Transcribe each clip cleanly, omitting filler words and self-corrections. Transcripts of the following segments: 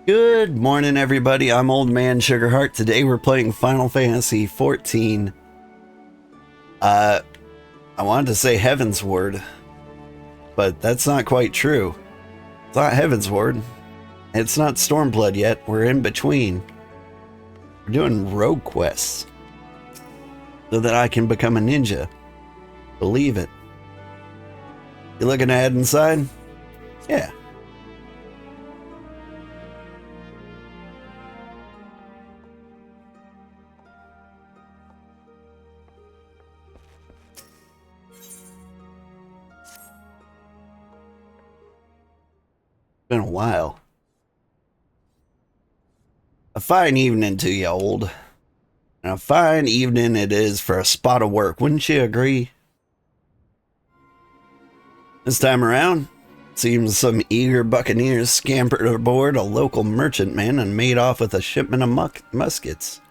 Good morning, everybody. I'm Old Man Sugarheart. Today we're playing Final Fantasy XIV. I wanted to say Heavensward, but that's not quite true. It's not Heavensward. It's not Stormblood yet. We're in between. We're doing rogue quests so that I can become a ninja. Believe it. You looking to head inside? Yeah. Been a while. A fine evening to you, old. And a fine evening it is for a spot of work, wouldn't you agree? This time around, seems some eager buccaneers scampered aboard a local merchantman and made off with a shipment of muskets.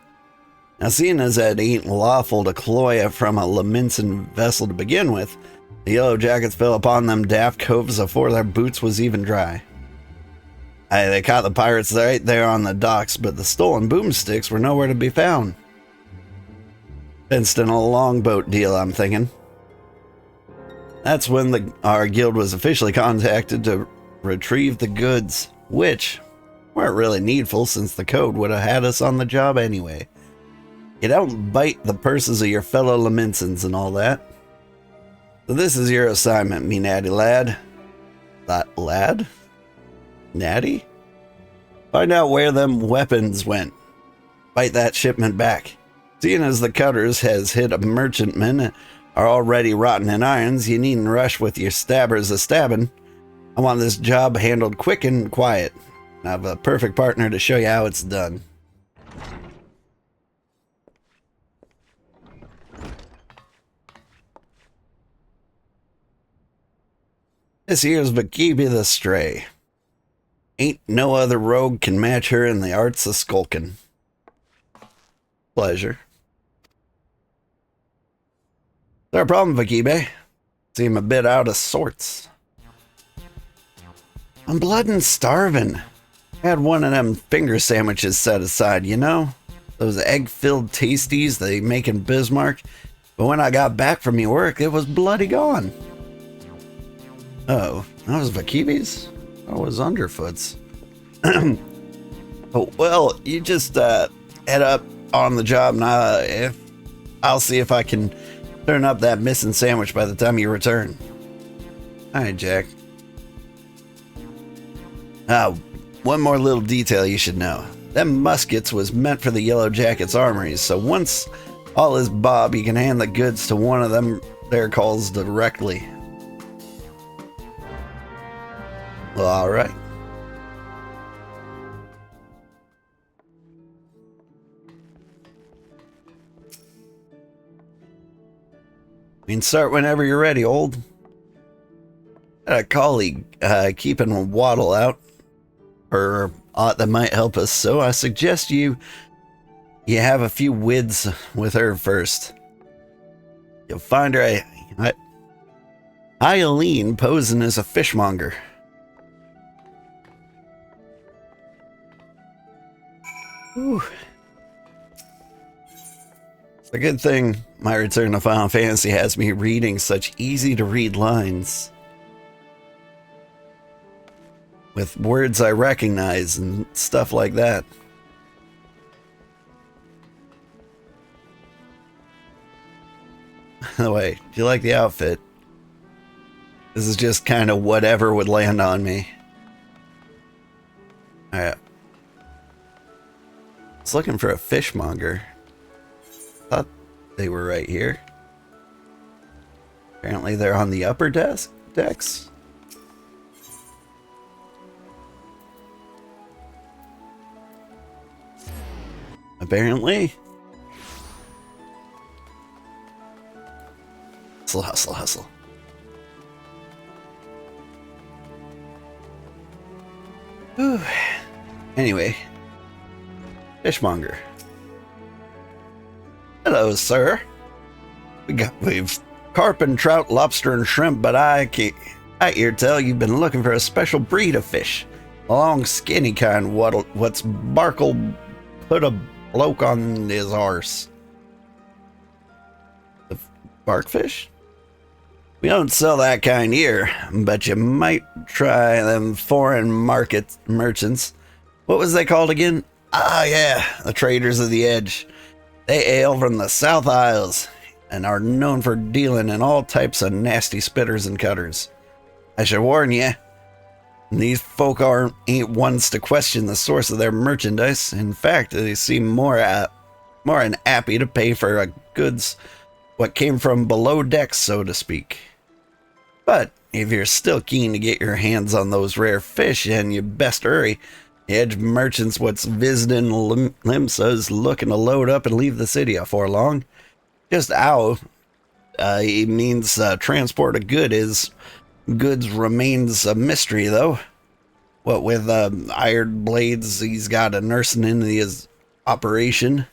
Now, seeing as it ain't lawful to cloy it from a lamentin vessel to begin with, the yellow jackets fell upon them daft coves afore their boots was even dry. They caught the pirates right there on the docks, but the stolen boomsticks were nowhere to be found. Fenced in a longboat deal, I'm thinking. That's when our guild was officially contacted to retrieve the goods, which weren't really needful since the code would have had us on the job anyway. You don't bite the purses of your fellow lamentins and all that. So this is your assignment, me natty lad. That lad? Natty? Find out where them weapons went. Fight that shipment back. Seeing as the cutters has hit a merchantman are already rotten in irons, you needn't rush with your stabbers a-stabbing. I want this job handled quick and quiet. I have a perfect partner to show you how it's done. This here's Vakibi the Stray. Ain't no other rogue can match her in the arts of skulking. Pleasure. Is there a problem, Vakibe? Seem a bit out of sorts. I'm blood and starving. Had one of them finger sandwiches set aside, you know? Those egg-filled tasties they make in Bismarck. But when I got back from your work, it was bloody gone. Oh, that was Vakibi's? That was Underfoot's. Oh, well, you just head up on the job and I'll see if I can turn up that missing sandwich by the time you return. Alright, Jack. One more little detail you should know. Them muskets was meant for the Yellow Jackets' armories, so once all is bob, you can hand the goods to one of them their calls directly. Well, alright. You can start whenever you're ready, old. Got a colleague keeping a waddle out for aught that might help us, so I suggest you have a few wids with her first. You'll find her Eileen posing as a fishmonger. Whew. It's a good thing my return to Final Fantasy has me reading such easy-to-read lines. With words I recognize and stuff like that. By the way, do you like the outfit? This is just kind of whatever would land on me. Alright. I was looking for a fishmonger. Thought they were right here. Apparently they're on the upper decks. Apparently. Hustle, hustle, hustle. Whew. Anyway. Fishmonger. Hello, sir. We've carp and trout, lobster and shrimp, but I hear tell you've been looking for a special breed of fish. A long, skinny kind. What's Barkle put a bloke on his arse? The barkfish? We don't sell that kind here, but you might try them foreign market merchants. What was they called again? Ah, yeah, the Traders of the Edge. They hail from the South Isles and are known for dealing in all types of nasty spitters and cutters. I should warn you, these folk ain't ones to question the source of their merchandise. In fact, they seem more than happy to pay for goods what came from below decks, so to speak. But if you're still keen to get your hands on those rare fish, then you best hurry. The edge merchants what's visiting Limsa is looking to load up and leave the city afore long. Just how he means transport of goods remains a mystery, though. What with iron blades he's got a nursing into his operation,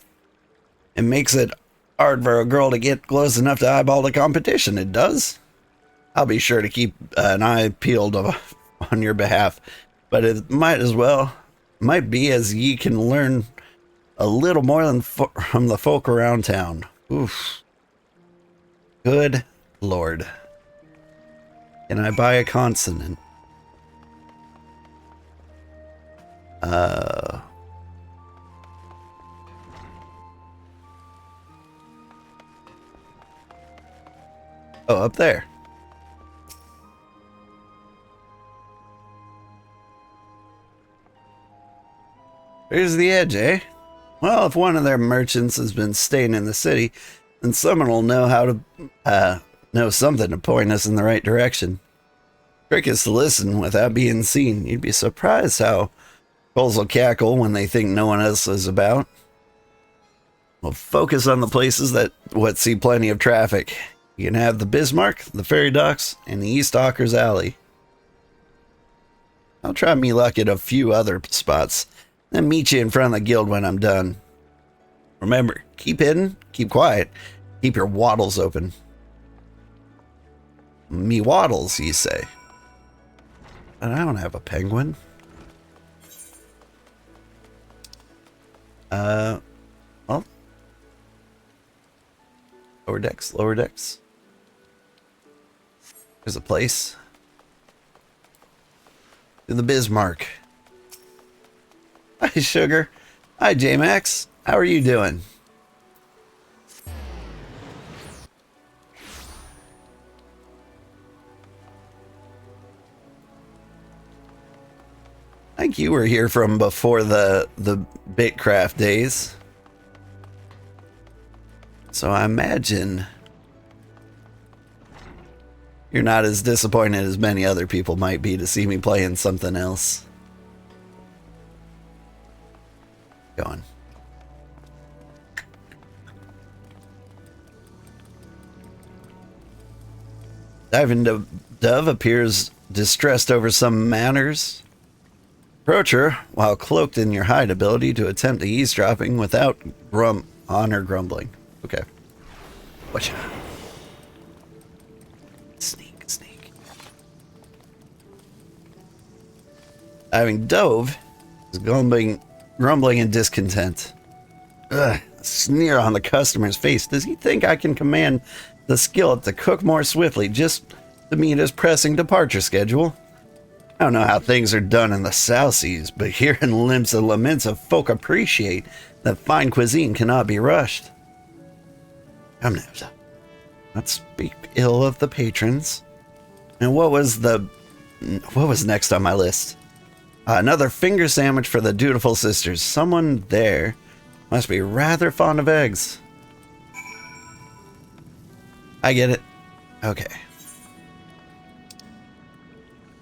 it makes it hard for a girl to get close enough to eyeball the competition. It does. I'll be sure to keep an eye peeled on your behalf, but it might be as ye can learn a little more than from the folk around town. Oof. Good Lord. Can I buy a consonant? Oh, up there. Here's the edge, eh? Well, if one of their merchants has been staying in the city, then someone will know how to know something to point us in the right direction. Trick is to listen without being seen. You'd be surprised how bulls will cackle when they think no one else is about. We'll focus on the places that see plenty of traffic. You can have the Bismarck, the Ferry Docks, and the East Hawkers Alley. I'll try me luck at a few other spots, then meet you in front of the guild when I'm done. Remember, keep hidden, keep quiet, keep your waddles open. Me waddles, you say? But I don't have a penguin. Well. Lower decks, lower decks. There's a place. To the Bismarck. Hi, Sugar. Hi, J-Max. How are you doing? I think you were here from before the Bitcraft days. So I imagine you're not as disappointed as many other people might be to see me playing something else. Go on. Diving Dove appears distressed over some matters. Approach her while cloaked in your hide ability to attempt the eavesdropping without honor grumbling. Okay. Watch out. Sneak, sneak. Diving Dove is grumbling in discontent. Ugh, a sneer on the customer's face. Does he think I can command the skillet to cook more swiftly just to meet his pressing departure schedule? I don't know how things are done in the South Seas, but here in Limsa Lamenta, folk appreciate that fine cuisine cannot be rushed. Come now, let's speak ill of the patrons. And what was next on my list? Another finger sandwich for the dutiful sisters. Someone there must be rather fond of eggs. I get it. Okay.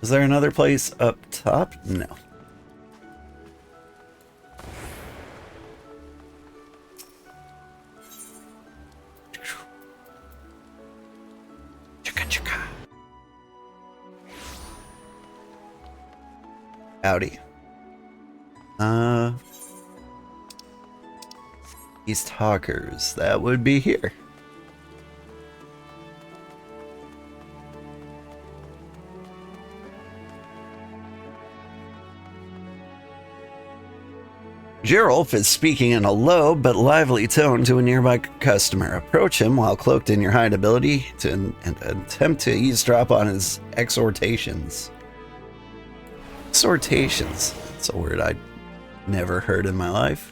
Is there another place up top? No. Howdy. East Hawkers. That would be here. Gerolf is speaking in a low but lively tone to a nearby customer. Approach him while cloaked in your hide ability and attempt to eavesdrop on his exhortations. Exhortations. That's a word I'd never heard in my life.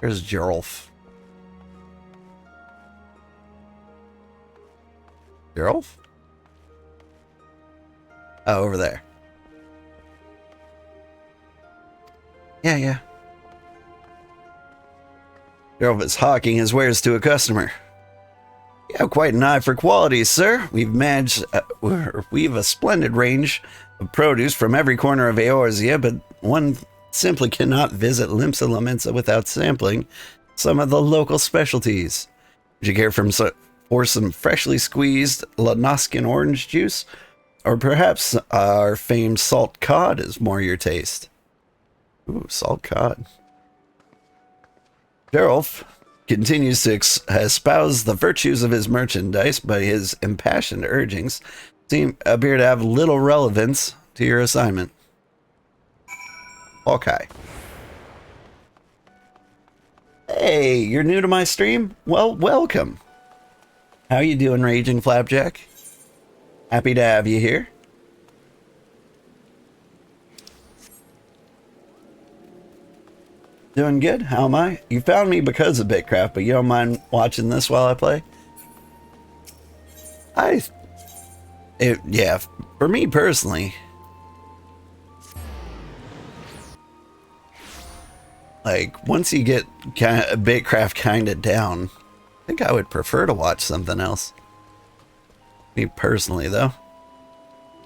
There's Gerolf. Gerolf? Oh, over there. Yeah. Gerolf is hawking his wares to a customer. You have quite an eye for quality, sir. We've a splendid range of produce from every corner of Eorzea, but one simply cannot visit Limsa Lominsa without sampling some of the local specialties. Would you care for some freshly squeezed Lanoskin orange juice? Or perhaps our famed salt cod is more your taste? Ooh, salt cod. Gerolf continues to espouse the virtues of his merchandise, but his impassioned urgings appear to have little relevance to your assignment. Okay. Hey, you're new to my stream? Well, welcome. How you doing, Raging Flapjack? Happy to have you here. Doing good? How am I? You found me because of Bitcraft, but you don't mind watching this while I play? Yeah, for me personally, like, once you get Bitcraft kind of down, I think I would prefer to watch something else. Me personally, though.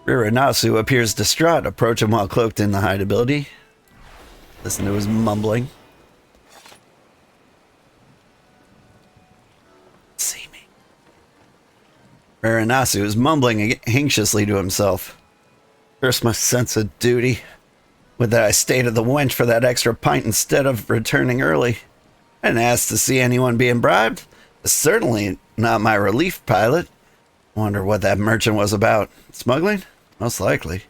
Ririnasu appears distraught. Approach him while cloaked in the hide ability. Listen to his mumbling. See me. Ririnasu is mumbling anxiously to himself. Curse my sense of duty. Would that I stayed at the wench for that extra pint instead of returning early. I didn't ask to see anyone being bribed. It's certainly not my relief pilot. Wonder what that merchant was about. Smuggling? Most likely.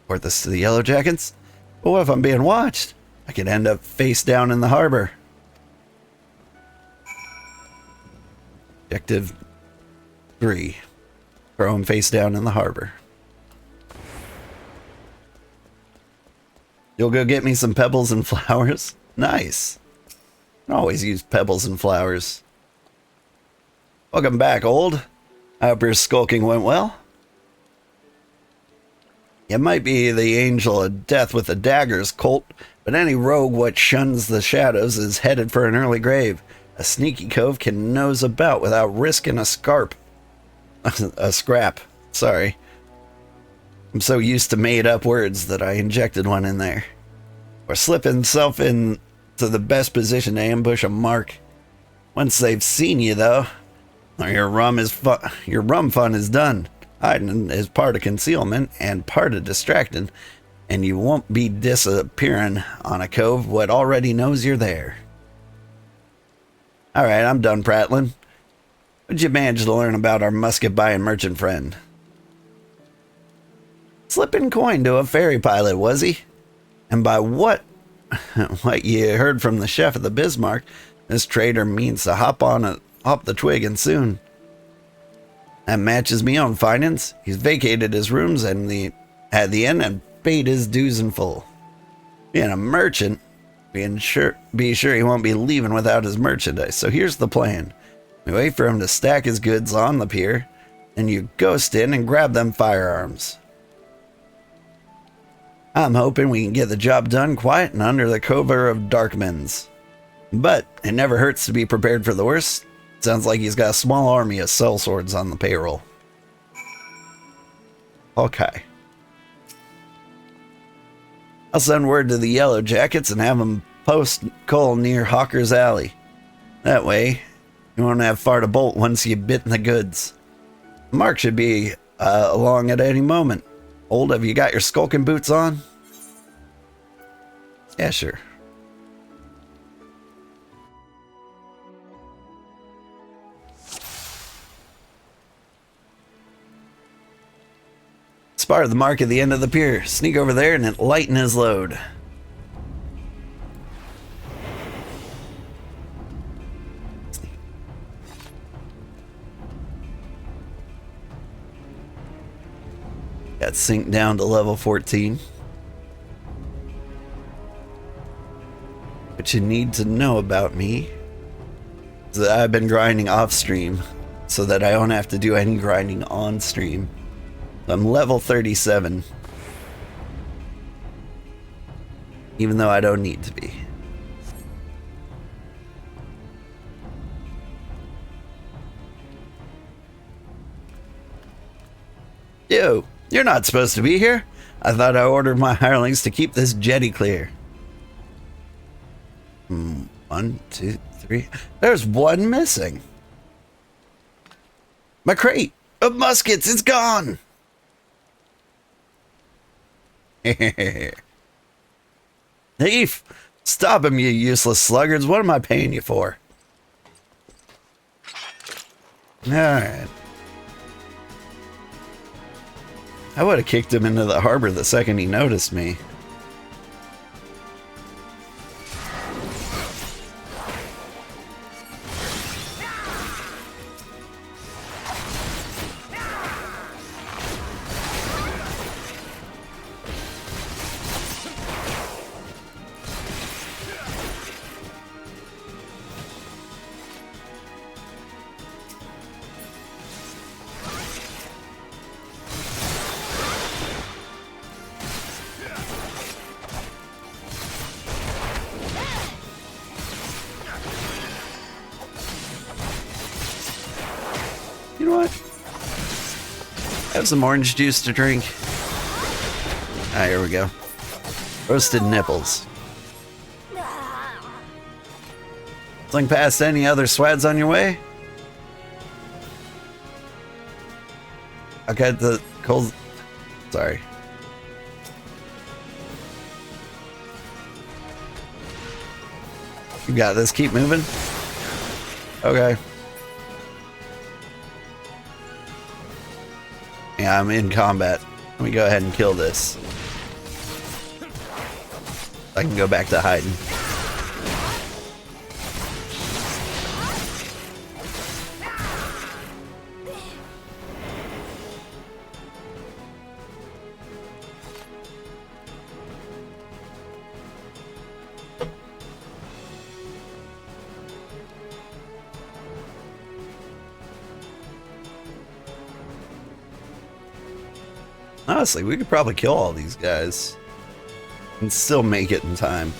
Report this to the Yellow Jackets? But what if I'm being watched? I could end up face down in the harbor. Objective 3. Throw him face down in the harbor. You'll go get me some pebbles and flowers? Nice. I can always use pebbles and flowers. Welcome back, old. I hope your skulking went well. You might be the angel of death with the daggers, Colt, but any rogue what shuns the shadows is headed for an early grave. A sneaky cove can nose about without risking a scrap. Sorry. I'm so used to made-up words that I injected one in there. Or slip himself into the best position to ambush a mark. Once they've seen you, though, your rum fun is done. Hiding is part of concealment and part of distracting, and you won't be disappearing on a cove what already knows you're there. Alright, I'm done prattling. What'd you manage to learn about our musket-buying merchant friend? Slipping coin to a ferry pilot, was he? And by what you heard from the chef of the Bismarck, this trader means to hop the twig and soon. That matches me on findings. He's vacated his rooms at the inn and paid his dues in full. Being a merchant, be sure he won't be leaving without his merchandise. So here's the plan. We wait for him to stack his goods on the pier, then you ghost in and grab them firearms. I'm hoping we can get the job done quiet and under the cover of Darkmen's. But it never hurts to be prepared for the worst. Sounds like he's got a small army of sellswords on the payroll. Okay. I'll send word to the Yellow Jackets and have them post coal near Hawker's Alley. That way, you won't have far to bolt once you've bitten the goods. Mark should be along at any moment. Old, have you got your skulking boots on? Yeah, sure. Spot the mark at the end of the pier. Sneak over there and lighten his load. Got synced down to level 14. What you need to know about me is that I've been grinding off stream so that I don't have to do any grinding on stream. I'm level 37, even though I don't need to be. Yo, you're not supposed to be here. I thought I ordered my hirelings to keep this jetty clear. 1, 2, 3. There's one missing. My crate of muskets, it's gone. Thief! Stop him, you useless sluggards. What am I paying you for? Alright. I would have kicked him into the harbor the second he noticed me. You know what? Have some orange juice to drink. Ah, here we go. Roasted nipples. Sling past any other swads on your way? I got the cold. Sorry. You got this. Keep moving. Okay. Yeah, I'm in combat. Let me go ahead and kill this. I can go back to hiding. Honestly, we could probably kill all these guys and still make it in time.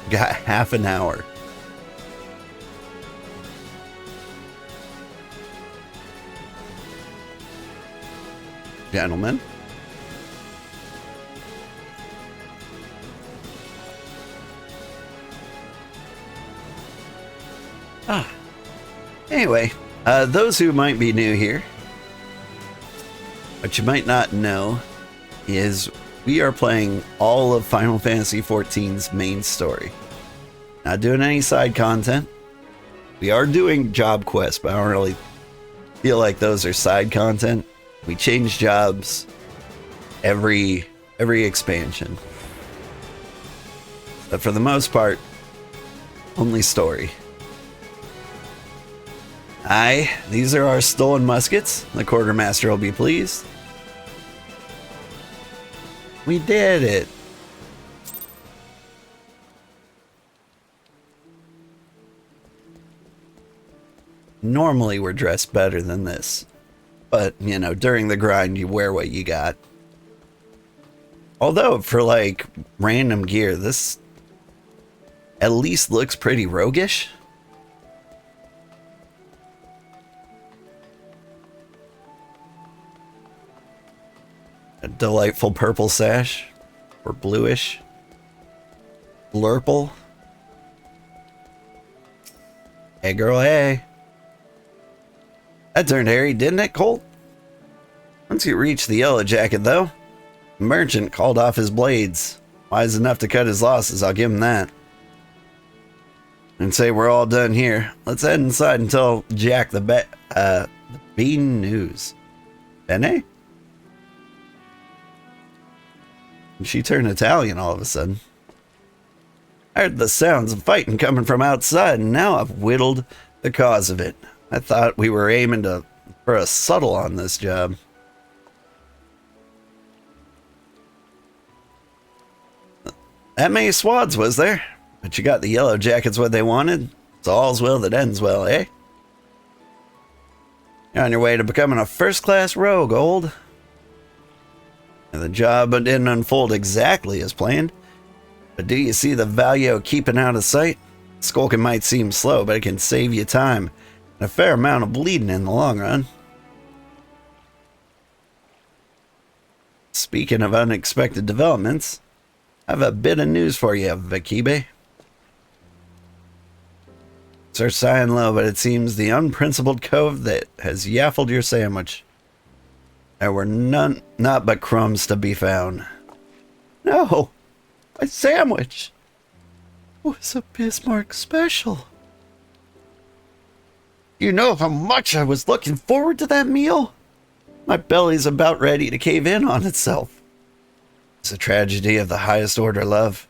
Got half an hour. Gentlemen. Anyway, those who might be new here, what you might not know is we are playing all of Final Fantasy XIV's main story. Not doing any side content. We are doing job quests, but I don't really feel like those are side content. We change jobs every expansion. But for the most part, only story. Aye, these are our stolen muskets. The quartermaster will be pleased. We did it. Normally we're dressed better than this. But, you know, during the grind you wear what you got. Although, for like random gear, this at least looks pretty roguish. A delightful purple sash, or bluish. Blurple. Hey girl, hey. That turned hairy, didn't it, Colt? Once you reached the yellow jacket, though, the merchant called off his blades. Wise enough to cut his losses, I'll give him that. And say we're all done here. Let's head inside and tell Jack the bean news. Bene? And she turned Italian all of a sudden. I heard the sounds of fighting coming from outside, and now I've whittled the cause of it. I thought we were aiming for a subtle on this job. That many swads, was there? But you got the yellow jackets what they wanted? So all's well that ends well, eh? You're on your way to becoming a first-class rogue, old. And the job didn't unfold exactly as planned. But do you see the value of keeping out of sight? Skulking might seem slow, but it can save you time and a fair amount of bleeding in the long run. Speaking of unexpected developments, I have a bit of news for you, Vakibe. Search high and low, but it seems the unprincipled cove that has yaffled your sandwich. There were not but crumbs to be found. No, my sandwich was a Bismarck special. You know how much I was looking forward to that meal? My belly's about ready to cave in on itself. It's a tragedy of the highest order, love.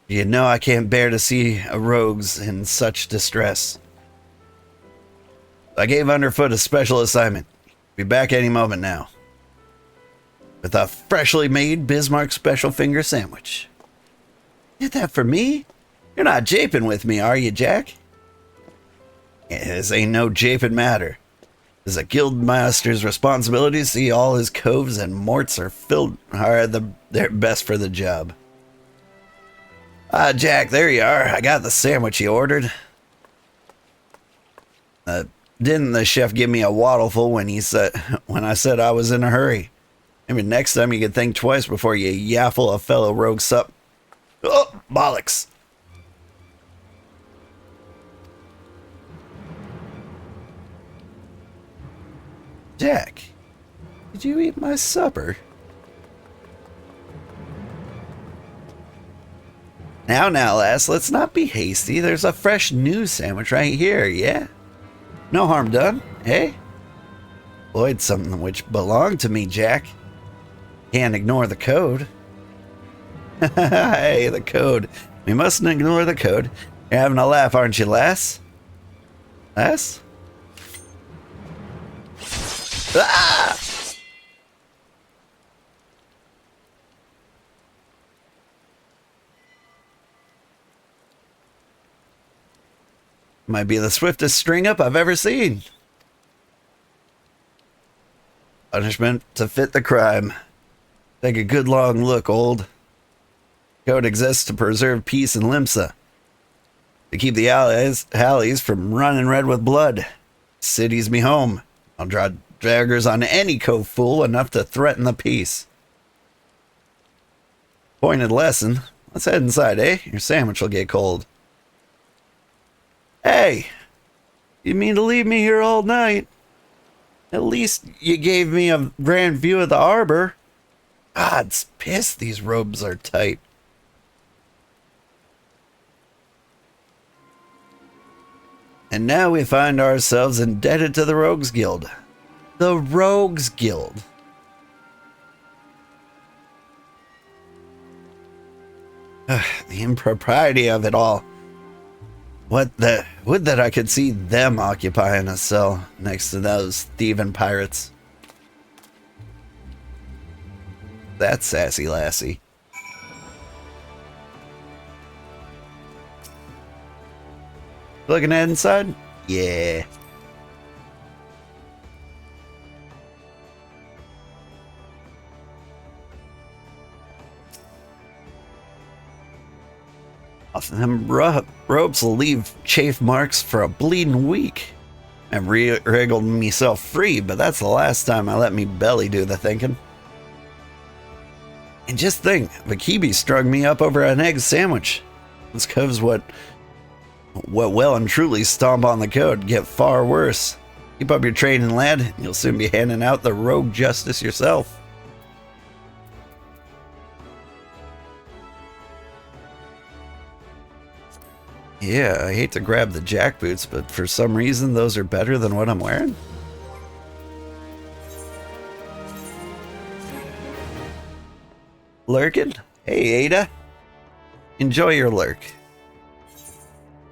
You know I can't bear to see a rogues in such distress. I gave Underfoot a special assignment. Be back any moment now. With a freshly made Bismarck special finger sandwich. Did that for me? You're not japing with me, are you, Jack? Yeah, this ain't no japing matter. It's a guild master's responsibility to see all his coves and morts they're best for the job. Ah, Jack, there you are. I got the sandwich you ordered. Didn't the chef give me a waddleful when I said I was in a hurry? Maybe next time you could think twice before you yaffle a fellow rogue sup. Oh, bollocks. Jack, did you eat my supper? Now, lass, let's not be hasty. There's a fresh new sandwich right here, yeah? No harm done, eh? Boy, it's something which belonged to me, Jack. Can't ignore the code. Hey, the code. We mustn't ignore the code. You're having a laugh, aren't you, lass? Lass? Ah! Might be the swiftest string up I've ever seen. Punishment to fit the crime. Take a good long look, old. Code exists to preserve peace in Limsa. To keep the alleys from running red with blood. City's me home. I'll draw daggers on any cove fool enough to threaten the peace. Pointed lesson. Let's head inside, eh? Your sandwich will get cold. Hey! You mean to leave me here all night? At least you gave me a grand view of the harbor. God's piss, these robes are tight. And now we find ourselves indebted to the Rogues Guild. The Rogues Guild. The impropriety of it all. Would that I could see them occupying a cell next to those thieving pirates. That sassy lassie. Looking at inside? Yeah. Them ropes will leave chafe marks for a bleeding week. I've wriggled myself free, but that's the last time I let me belly do the thinking. And just think, Vakibi strung me up over an egg sandwich. This cove's what well and truly stomp on the code get far worse. Keep up your training, lad, and you'll soon be handing out the rogue justice yourself. Yeah, I hate to grab the jackboots, but for some reason those are better than what I'm wearing. lurking? Hey, Ada. Enjoy your lurk.